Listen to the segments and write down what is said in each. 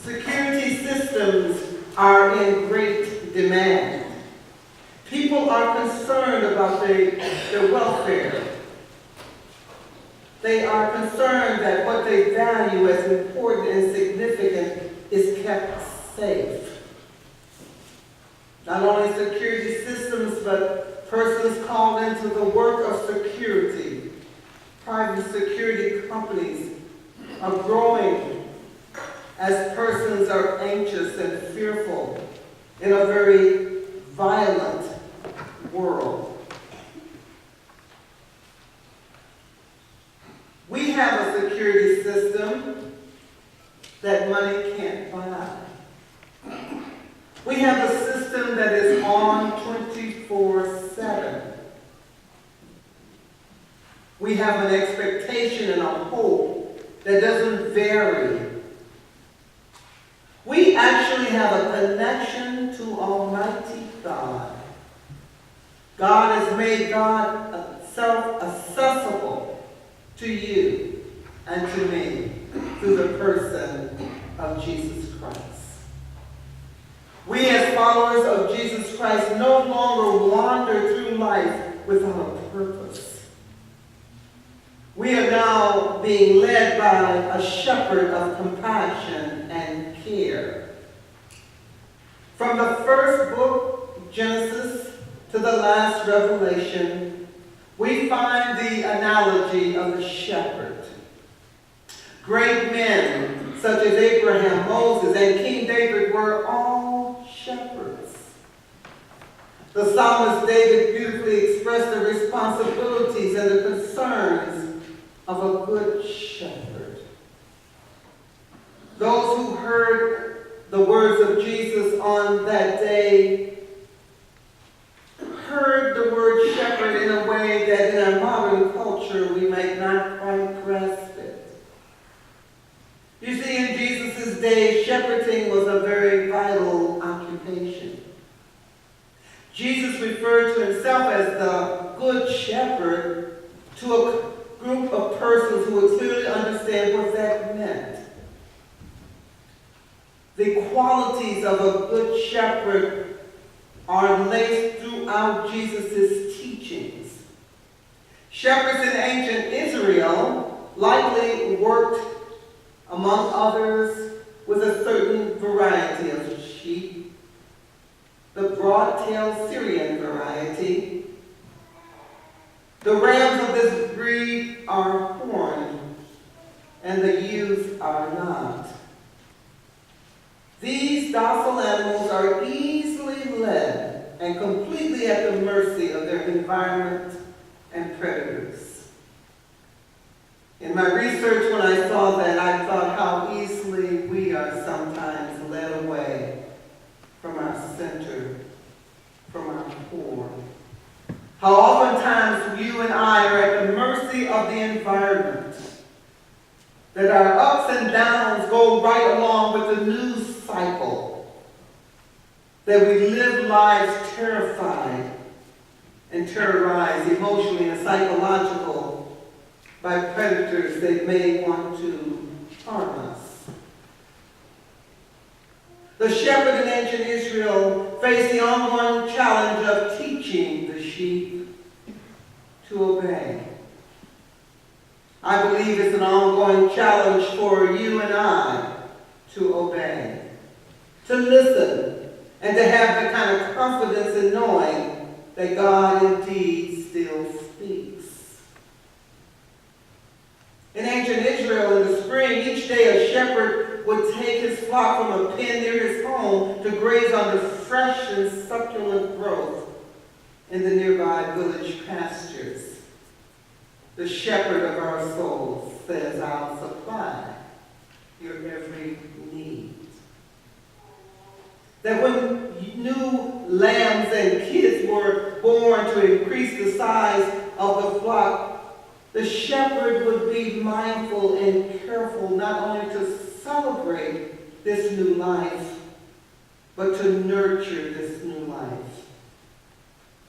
Security systems are in great demand. People are concerned about their welfare. They are concerned that what they value as important and significant is kept safe. Not only security systems, but persons called into the work of security. Private security companies are growing as persons are anxious and fearful in a very violent world. We have a security system that money can't buy. We have a system that is on 24/7. We have an expectation and a hope that doesn't vary. We actually have a connection to Almighty God. God has made God self-accessible to you and to me through the person of Jesus Christ. We as followers of Jesus Christ no longer wander through life without a purpose. We are now being led by a shepherd of compassion and care. From the first book, Genesis, to the last Revelation, we find the analogy of the shepherd. Great men such as Abraham, Moses, and King David were all shepherds. The psalmist David beautifully expressed the responsibilities and the concerns of a good shepherd. Those who heard the words of Jesus on that day heard the word shepherd in a way that in our modern culture we might not quite grasp it. You see, in Jesus' day, shepherding was a very vital occupation. Jesus referred to himself as the good shepherd to a group of persons who would clearly understand what that meant. The qualities of a good shepherd are laced throughout Jesus' teachings. Shepherds in ancient Israel likely worked, among others, with a certain variety of sheep, the broad-tailed Syrian variety. The rams of this breed are horned, and the ewes are not. These docile animals are easily led and completely at the mercy of their environment and predators. In my research, when I saw that, I thought how easily we are sometimes led away from our center, from our core. How oftentimes you and I are at the mercy of the environment, that our ups and downs go right along with the news cycle, that we live lives terrified and terrorized emotionally and psychological by predators that may want to harm us. The shepherd in ancient Israel faced the ongoing challenge of teaching the sheep to obey. I believe it's an ongoing challenge for you and I to obey, to listen, and to have the kind of confidence in knowing that God indeed still speaks. In ancient Israel, in the spring, each day a shepherd would take his flock from a pen near his home to graze on the fresh and succulent growth in the nearby village pastures. The shepherd of our souls says, "I'll supply your every need." That when new lambs and kids were born to increase the size of the flock, the shepherd would be mindful and careful not only to celebrate this new life, but to nurture this new life.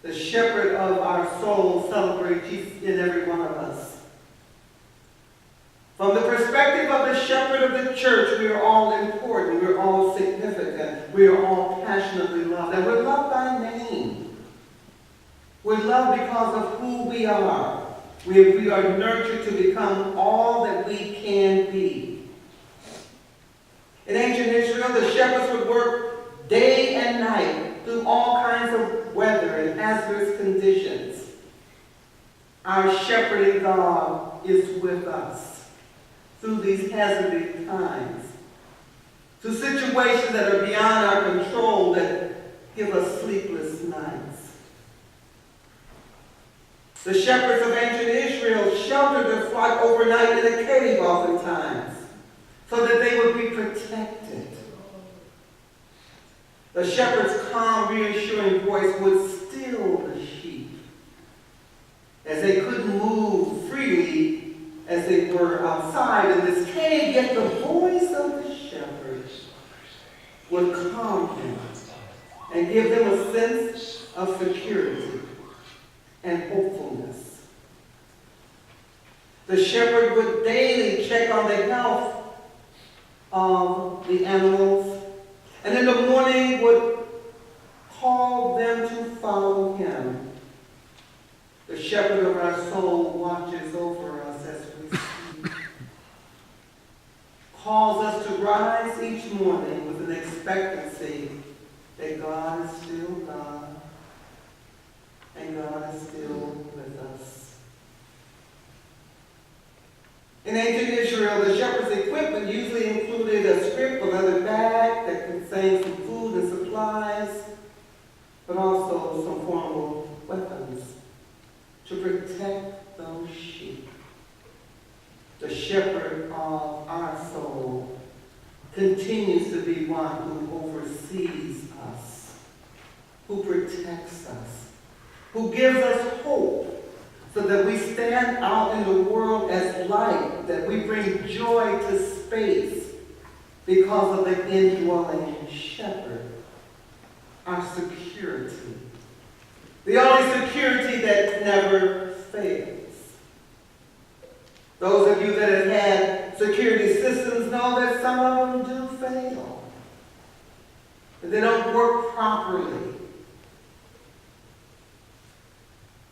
The shepherd of our soul celebrates each and every one of us. From the perspective of the shepherd of the church, we are all important. We're we are all passionately loved. And we're loved by name. We're loved because of who we are. We are nurtured to become all that we can be. In ancient Israel, the shepherds would work day and night through all kinds of weather and hazardous conditions. Our shepherding God is with us through these hazardous times, through situations that are beyond our control that give us sleepless nights. The shepherds of ancient Israel sheltered their flock overnight in a cave oftentimes, so that they would be protected. The shepherd's calm, reassuring voice would still the sheep, as they couldn't move freely as they were outside in this cave, yet the voice of the shepherd would calm them and give them a sense of security and hopefulness. The shepherd would daily check on the health of the animals, and in the morning would call them to follow him. The shepherd of our soul watches over us as we sleep, calls us to rise each morning with an expectancy that God is still God, and God is still with us. In ancient Israel, the shepherd's equipment usually included a scrip, a leather bag that contained some food and supplies, but also some formidable weapons to protect those sheep. The shepherd of our soul continues to be one who oversees us, who protects us, who gives us hope, so that we stand out in the world as light, that we bring joy to space because of the indwelling shepherd, our security. The only security that never fails. Those of you that have had security systems know that some of them do fail. That they don't work properly.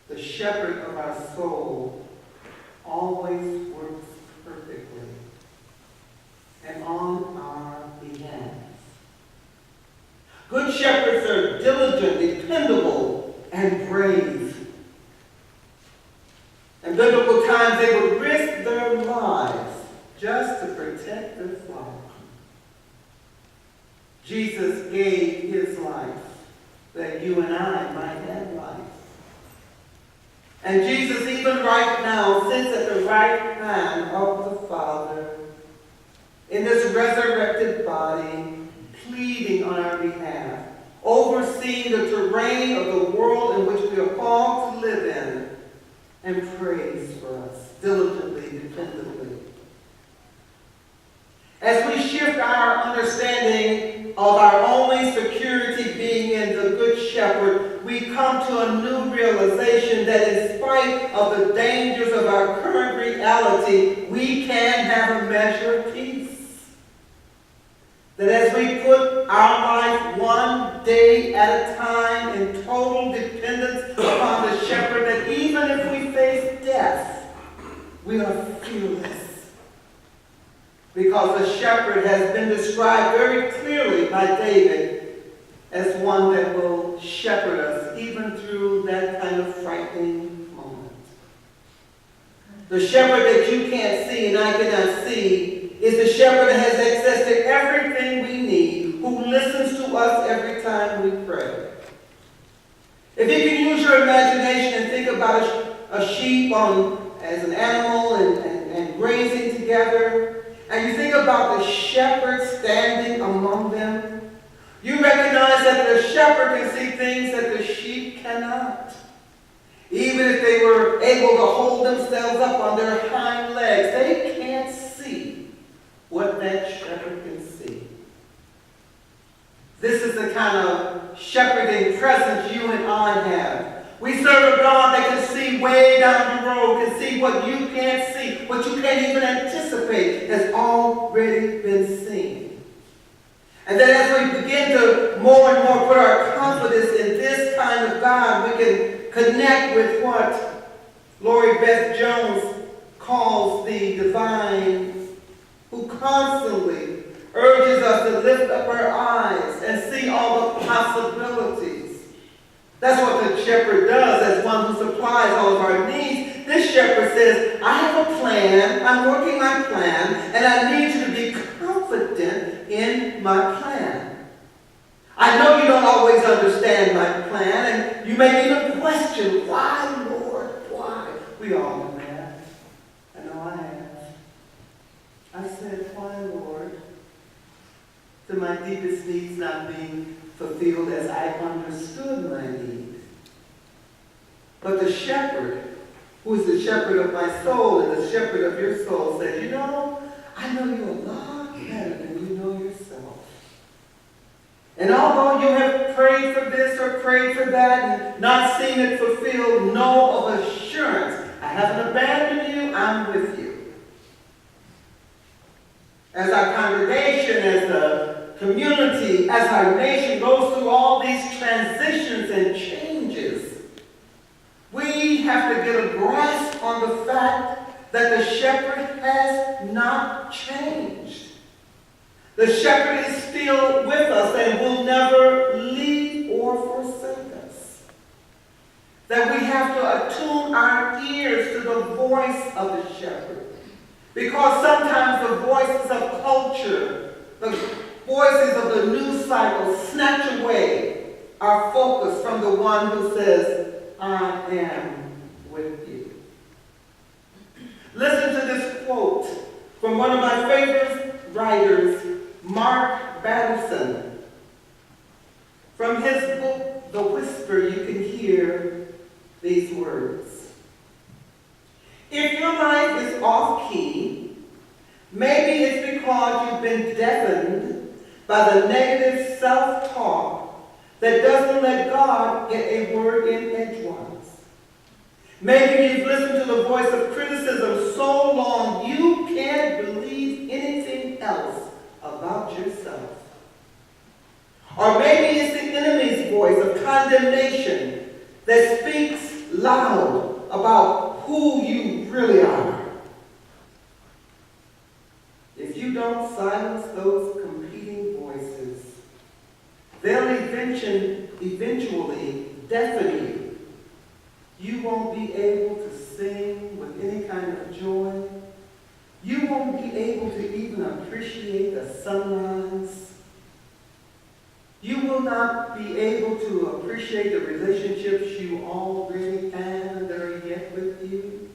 The shepherd of our soul always works perfectly and on our behalf. Good shepherds are diligent, dependable, and brave. In biblical times, they would risk their lives just to protect their flock. Jesus gave his life that you and I might have life. And Jesus, even right now, sits at the right hand of the Father in this resurrected body, pleading on our behalf, overseeing the terrain of the world in which we are called to live in, and prays for us diligently, dependably. As we shift our understanding of our only security being in the Good Shepherd, we come to a new realization that in spite of the dangers of our current reality, we can have a measure of peace. That as we put our life one day at a time in total dependence upon the shepherd, that even if we face death, we are fearless. Because the shepherd has been described very clearly by David as one that will shepherd us even through that kind of frightening moment. The shepherd that you can't see and I cannot see is the shepherd that has access to everything we need, who listens to us every time we pray. If you can use your imagination and think about a sheep as an animal and grazing together, and you think about the shepherd standing among them, you recognize that the shepherd can see things that the sheep cannot. Even if they were able to hold themselves up on their hind legs, they can't see what that shepherd can see. This is the kind of shepherding presence you and I have. We serve a God that can see way down the road, can see what you can't see, what you can't even anticipate has already been seen. And then as we begin to more and more put our confidence in this kind of God, we can connect with what Lori Beth Jones calls the divine, who constantly urges us to lift up our eyes and see all the possibilities. That's what the shepherd does as one who supplies all of our needs. This shepherd says, I have a plan, I'm working my plan, and I need you to be confident in my plan. I know you don't always understand my plan, and you may even question, why, Lord, why? We all know that. I know I have. I said, why, Lord? To my deepest needs not being fulfilled as I understood my need. But the shepherd, who is the shepherd of my soul and the shepherd of your soul, said, you know, I know you a lot better than you know yourself. And although you have prayed for this or prayed for that and not seen it fulfilled, know of assurance, I haven't abandoned you, I'm with you. As our congregation, as the community, as our nation goes through all these transitions and changes, we have to get a grasp on the fact that the shepherd has not changed. The shepherd is still with us and will never leave or forsake us. That we have to attune our ears to the voice of the shepherd. Because sometimes the voices of culture, the voices of the news cycle snatch away our focus from the one who says, I am with you. Listen to this quote from one of my favorite writers, Mark Batterson. From his book, The Whisper, you can hear these words. If your life is off-key, maybe it's because you've been deafened by the negative self-talk that doesn't let God get a word in edgewise. Maybe you've listened to the voice of criticism so long you can't believe anything else about yourself. Or maybe it's the enemy's voice of condemnation that speaks loud about who you really are. If you don't silence those competing voices, they'll eventually deafen you. You won't be able to sing with any kind of joy. You won't be able to even appreciate the sunrise. You will not be able to appreciate the relationships you already have that are yet with you.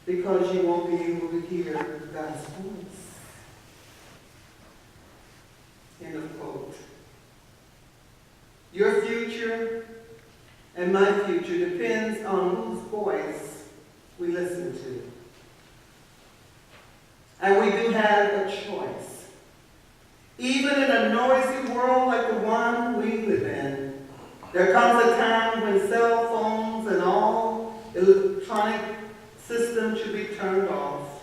Because you won't be able to hear God's voice. End of quote. Your future and my future depends on whose voice we listen to. And we do have a choice. Even in a noisy world like the one we live in, there comes a time when cell phones and all electronic systems should be turned off.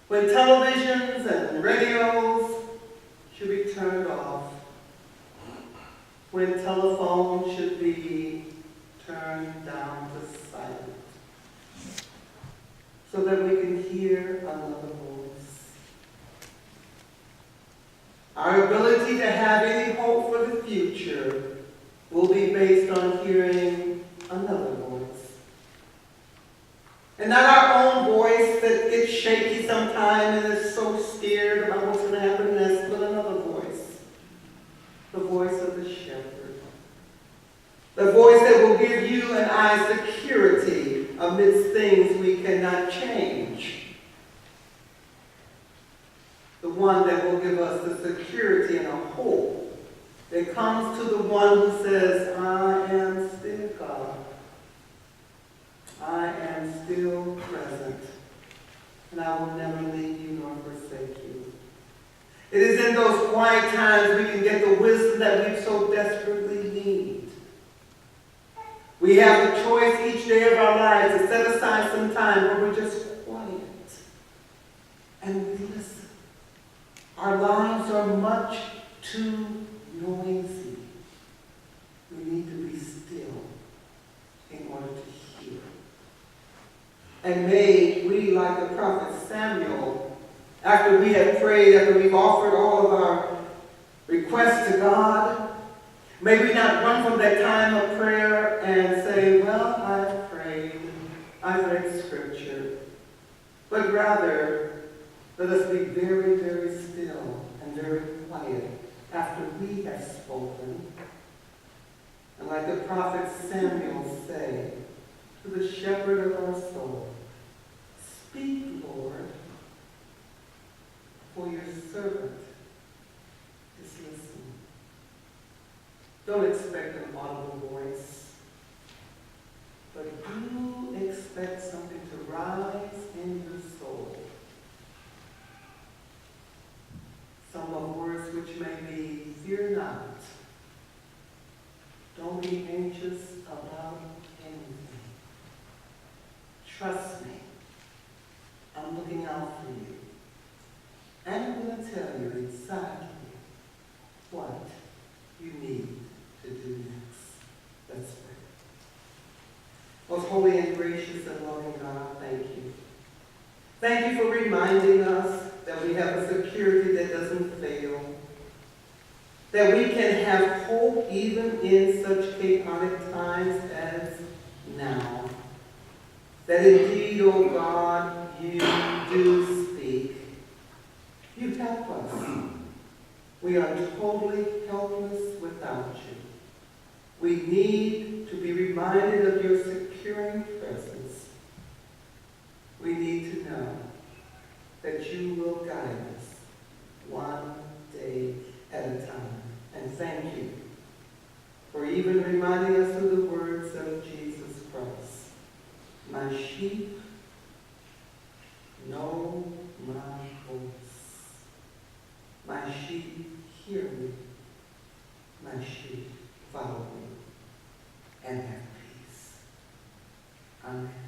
When televisions and radios should be turned off. When telephones should be turned down to silent. So that we can hear another voice. Our ability to have any hope for the future will be based on hearing another voice. And not our own voice that gets shaky sometimes and is so scared about what's going to happen next, but another voice. The voice of the shepherd. The voice that will give you and I security amidst things we cannot change. The one that will give us the security and a hope that comes to the one who says, I am still God. I am still present, and I will never leave you nor forsake you. It is in those quiet times we can get the wisdom that we so desperately need. We have the choice each day of our lives to set aside some time where we're just quiet and we listen. Our lives are much too noisy. We need to be still in order to hear. And may we, like the prophet Samuel, after we have prayed, after we've offered all of our requests to God, may we not run from that time of prayer and say, well, I've prayed, I've read scripture, but rather let us be very, very still and very quiet after we have spoken. And like the prophet Samuel say to the shepherd of our soul, speak, Lord, for your servant is listening. Don't expect an audible voice, but do expect something to rise in your soul. Some of words which may be, fear not. Don't be anxious about anything. Trust me. I'm looking out for you. And I'm going to tell you exactly what you need to do next. Let's pray. Most holy and gracious and loving God, thank you. Thank you for reminding us that we have a security that doesn't fail, that we can have hope even in such chaotic times as now, that indeed, oh God, you do speak. You help us. We are totally helpless without you. We need to be reminded of your securing presence. We need to know that you will guide us one day at a time. And thank you for even reminding us of the words of Jesus Christ. My sheep know my voice. My sheep hear me. My sheep follow me and have peace. Amen.